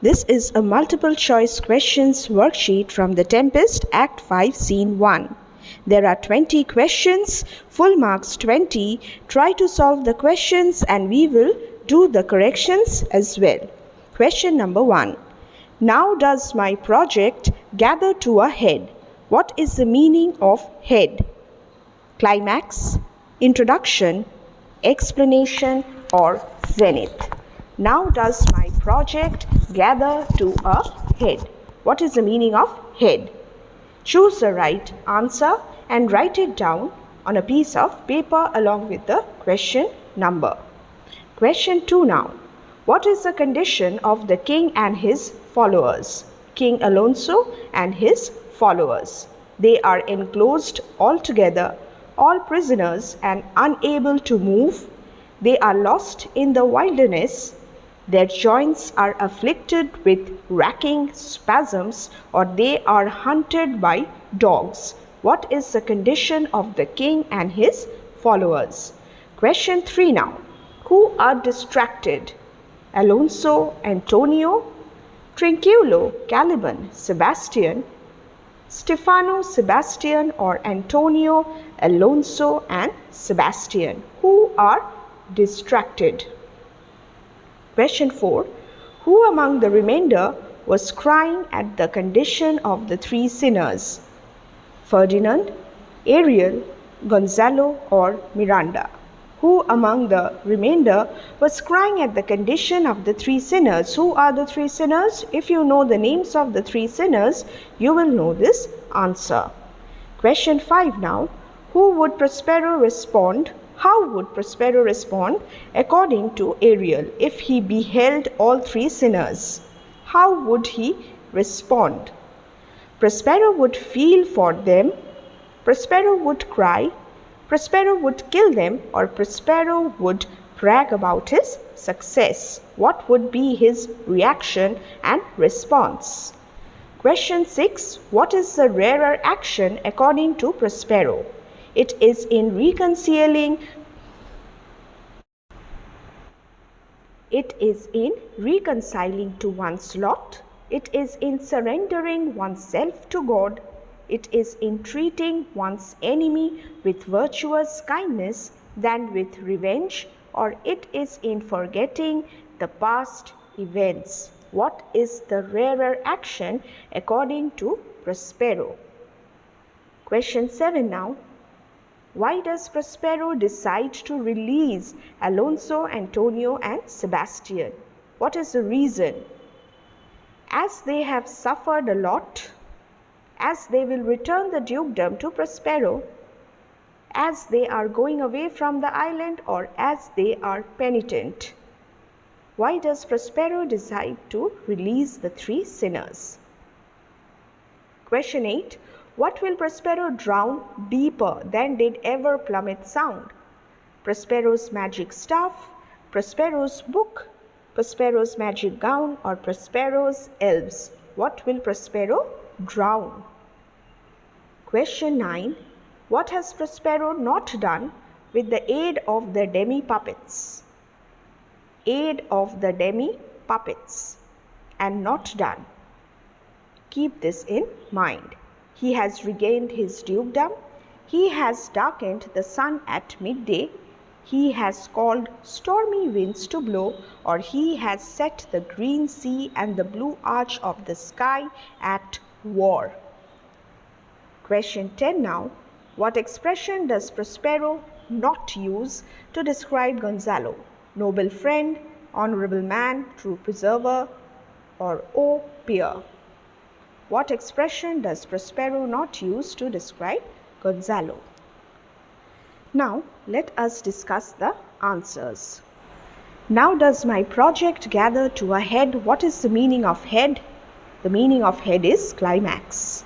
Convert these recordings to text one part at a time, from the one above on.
This is a multiple choice questions worksheet from the Tempest Act 5 Scene 1. There are 20 questions, full marks 20. Try to solve the questions and we will do the corrections as well. Question number 1. Now does my project gather to a head? What is the meaning of head? Climax, introduction, explanation or zenith. Now does my project gather to a head? What is the meaning of head? Choose the right answer and write it down on a piece of paper along with the question number. Question 2 now. What is the condition of the king and his followers? King Alonso and his followers. They are enclosed all together, all prisoners and unable to move. They are lost in the wilderness. Their joints are afflicted with racking spasms, or they are hunted by dogs. What is the condition of the king and his followers? Question 3 now. Who are distracted? Alonso, Antonio, Trinculo, Caliban, Sebastian, Stefano, Sebastian or Antonio, Alonso and Sebastian. Who are distracted? Question 4. Who among the remainder was crying at the condition of the three sinners? Ferdinand, Ariel, Gonzalo or Miranda. Who among the remainder was crying at the condition of the three sinners? Who are the three sinners? If you know the names of the three sinners, you will know this answer. Question 5 now. Who would Prospero respond? How would Prospero respond according to Ariel if he beheld all three sinners? How would he respond? Prospero would feel for them, Prospero would cry, Prospero would kill them, or Prospero would brag about his success. What would be his reaction and response? Question 6. What is the rarer action according to Prospero? It is in reconciling to one's lot. It is in surrendering oneself to God. It is in treating one's enemy with virtuous kindness than with revenge, or it is in forgetting the past events. What is the rarer action according to Prospero? Question 7 now. Why does Prospero decide to release Alonso, Antonio and Sebastian? What is the reason? As they have suffered a lot, as they will return the dukedom to Prospero, as they are going away from the island, or as they are penitent. Why does Prospero decide to release the three sinners? Question 8. What will Prospero drown deeper than did ever plummet sound? Prospero's magic staff, Prospero's book, Prospero's magic gown, or Prospero's elves? What will Prospero drown? Question 9. What has Prospero not done with the aid of the demi-puppets? Aid of the demi-puppets and not done. Keep this in mind. He has regained his dukedom. He has darkened the sun at midday. He has called stormy winds to blow, or he has set the green sea and the blue arch of the sky at war. Question 10 now. What expression does Prospero not use to describe Gonzalo? Noble friend, honorable man, true preserver, or O peer? What expression does Prospero not use to describe Gonzalo? Now, let us discuss the answers. Now does my project gather to a head? What is the meaning of head? The meaning of head is climax.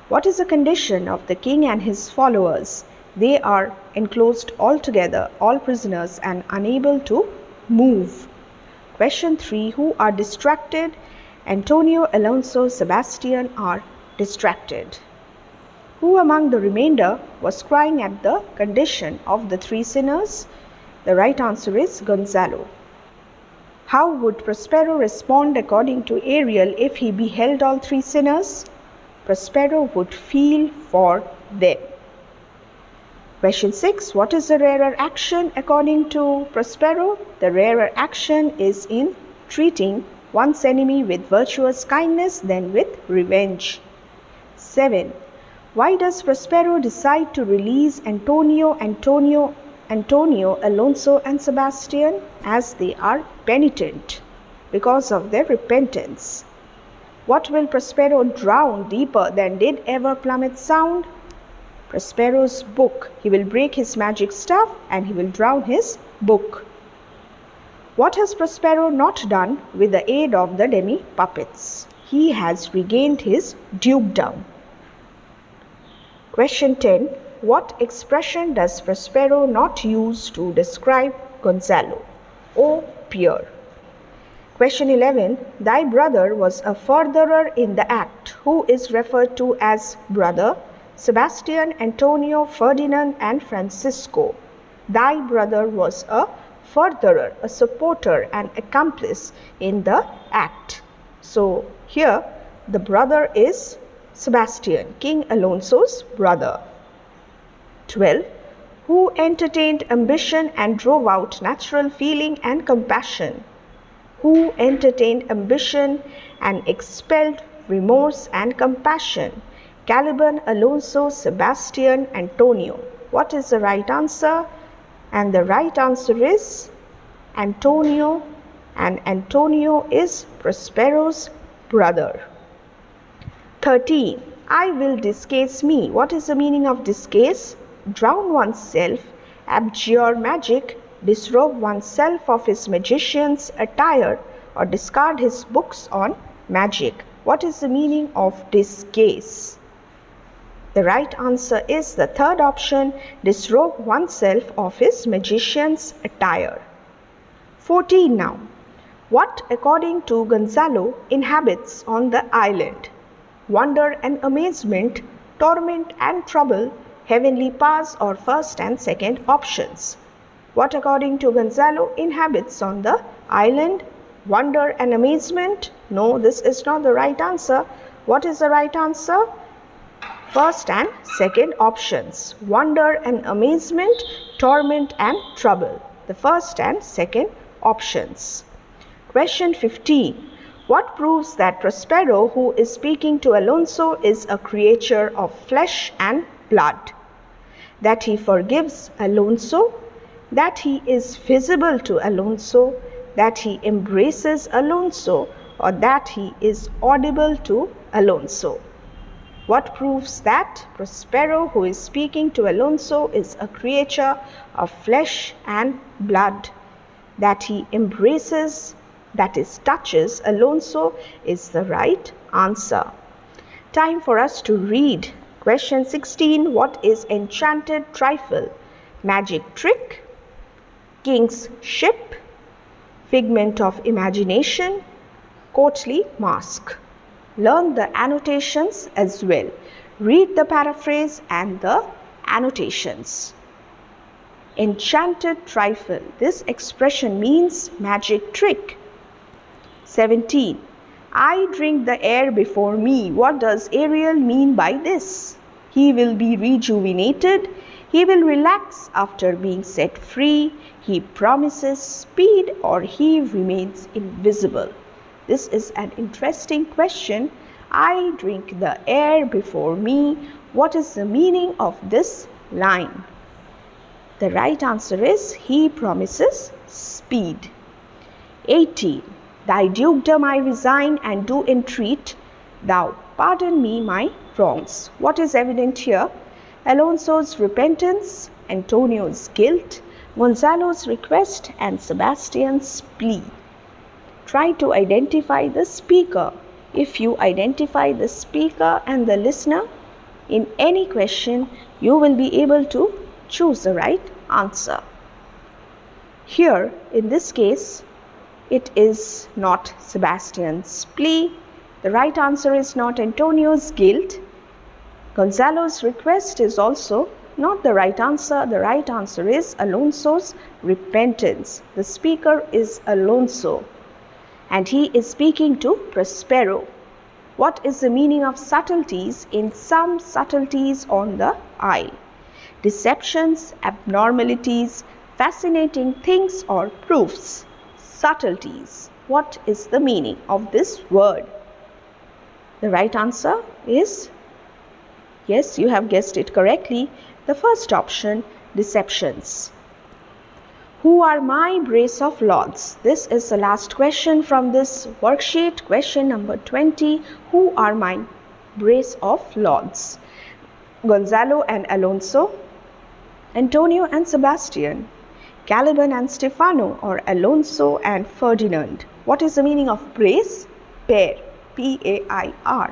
What is the condition of the king and his followers? They are enclosed all together, all prisoners and unable to move. Question 3. Who are distracted? Antonio, Alonso, Sebastian are distracted. Who among the remainder was crying at the condition of the three sinners? The right answer is Gonzalo. How would Prospero respond according to Ariel if he beheld all three sinners? Prospero would feel for them. Question 6. What is the rarer action according to Prospero? The rarer action is in treating one's enemy with virtuous kindness than with revenge. 7. Why does Prospero decide to release Antonio, Alonso and Sebastian? As they are penitent because of their repentance. What will Prospero drown deeper than did ever plummet sound? Prospero's book. He will break his magic staff and he will drown his book. What has Prospero not done with the aid of the demi-puppets? He has regained his dukedom. Question 10. What expression does Prospero not use to describe Gonzalo? O pure. Question 11. Thy brother was a furtherer in the act. Who is referred to as brother? Sebastian, Antonio, Ferdinand and Francisco. Thy brother was a furtherer, a supporter and accomplice in the act. So here the brother is Sebastian, King Alonso's brother. 12. Who entertained ambition and drove out natural feeling and compassion? Who entertained ambition and expelled remorse and compassion? Caliban, Alonso, Sebastian, Antonio. What is the right answer? And the right answer is Antonio, and Antonio is Prospero's brother. 13. I will discase me. What is the meaning of discase? Drown oneself, abjure magic, disrobe oneself of his magician's attire, or discard his books on magic. What is the meaning of discase? The right answer is the third option, disrobe oneself of his magician's attire. 14 now. What, according to Gonzalo, inhabits on the island? Wonder and amazement, torment and trouble, heavenly powers, or first and second options. What, according to Gonzalo, inhabits on the island? Wonder and amazement? No, this is not the right answer. What is the right answer? First and second options. Wonder and amazement, torment and trouble. The first and second options. Question 15. What proves that Prospero, who is speaking to Alonso, is a creature of flesh and blood? That he forgives Alonso, that he is visible to Alonso, that he embraces Alonso, or that he is audible to Alonso? What proves that Prospero, who is speaking to Alonso, is a creature of flesh and blood? That he embraces, that is, touches Alonso, is the right answer. Time for us to read. Question 16. What is enchanted trifle? Magic trick, king's ship, figment of imagination, courtly mask. Learn the annotations as well. Read the paraphrase and the annotations. Enchanted trifle. This expression means magic trick. 17. I drink the air before me. What does Ariel mean by this? He will be rejuvenated. He will relax after being set free. He promises speed, or he remains invisible. This is an interesting question. I drink the air before me. What is the meaning of this line? The right answer is he promises speed. 18. Thy dukedom I resign and do entreat, thou pardon me my wrongs. What is evident here? Alonso's repentance, Antonio's guilt, Gonzalo's request, and Sebastian's plea. Try to identify the speaker. If you identify the speaker and the listener in any question, you will be able to choose the right answer. Here, in this case, it is not Sebastian's plea. The right answer is not Antonio's guilt. Gonzalo's request is also not the right answer. The right answer is Alonso's repentance. The speaker is Alonso. and he is speaking to Prospero. What is the meaning of subtleties in Some Subtleties on the Isle? Deceptions, abnormalities, fascinating things or proofs. Subtleties. What is the meaning of this word? The right answer is, yes, you have guessed it correctly, the first option, deceptions. Who are my brace of lords? This is the last question from this worksheet, question number 20. Who are my brace of lords? Gonzalo and Alonso, Antonio and Sebastian, Caliban and Stefano, or Alonso and Ferdinand. What is the meaning of brace? Pair, P-A-I-R.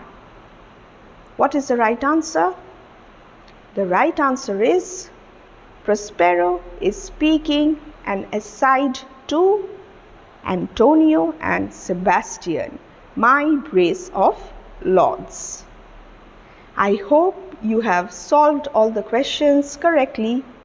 What is the right answer? The right answer is Prospero is speaking an aside to Antonio and Sebastian, my brace of lords. I hope you have solved all the questions correctly.